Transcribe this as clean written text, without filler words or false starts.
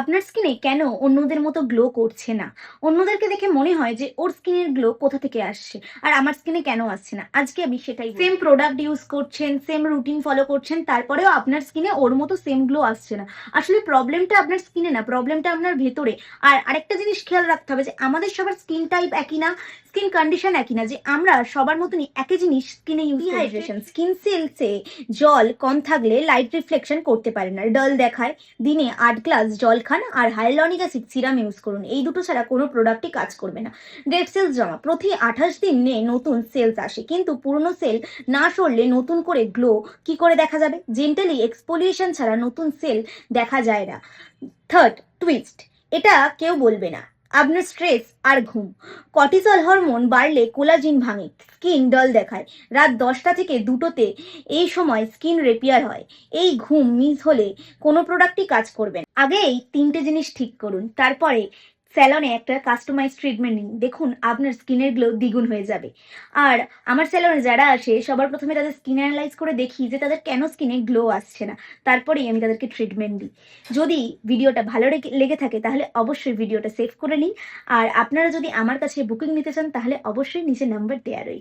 আপনার স্কিনে কেন অন্যদের মতো গ্লো করছে না? অন্যদেরকে দেখে মনে হয় যে ওর স্কিনের গ্লো কোথা থেকে আসছে? আর আমার স্কিনে কেন আসছে না? আজকে আমি সেটাই সেম প্রোডাক্ট ইউজ করছেন, সেম রুটিন ফলো করছেন, তারপরেও আপনার স্কিনে ওর মতো সেম গ্লো আসছে না। আসলে প্রবলেমটা আপনার স্কিনে না, প্রবলেমটা আপনার ভেতরে। আর আরেকটা জিনিস খেয়াল রাখতে হবে যে আমাদের সবার স্কিন টাইপ একই না, স্কিন কন্ডিশন একই না, যে আমরা সবার মতনই একই জিনিস স্কিনে ইউজ করি। ডিহাইড্রেশন, স্কিন সেলসে জল কম থাকলে লাইট রিফ্লেকশন করতে পারে না, ডাল দেখায়। দিনে 8 গ্লাস জল খান আর হাইলুরনিক অ্যাসিড সিরাম ইউজ করুন, এই দুটো ছাড়া কোনো প্রোডাক্টই কাজ করবে না। ডেড সেলস জমা, প্রতি 28 দিনে নতুন সেলস আসে, কিন্তু পুরনো সেল না সরলে নতুন করে গ্লো কি করে দেখা যাবে? জেন্টালি এক্সফোলিয়েশন ছাড়া নতুন সেল দেখা যায় না। থার্ড টুইস্ট, এটা কেউ বলবে না। আপনার স্ট্রেস আর ঘুম, কর্টিসল হরমোন বাড়লে কোলাজিন ভাঙে, স্কিন ডল দেখায়। রাত 10টা থেকে 2টোতে এই সময় স্কিন রিপেয়ার হয়। এই ঘুম মিস হলে কোনো প্রোডাক্টই কাজ করবে না। আগে এই 3টে জিনিস ঠিক করুন, তারপরে স্যালনে একটা কাস্টমাইজ ট্রিটমেন্ট নিন, দেখুন আপনার স্কিনের গ্লো দ্বিগুণ হয়ে যাবে। আর আমার স্যালনে যারা আসে সবার প্রথমে তাদের স্কিন অ্যানালাইজ করে দেখি যে তাদের কেন স্কিনে গ্লো আসছে না, তারপরেই আমি তাদেরকে ট্রিটমেন্ট দিই। যদি ভিডিওটা ভালো লেগে থাকে তাহলে অবশ্যই ভিডিওটা সেভ করে নিন। আর আপনারা যদি আমার কাছে বুকিং নিতে চান তাহলে অবশ্যই নিচে নাম্বার দেওয়া রয়েছে।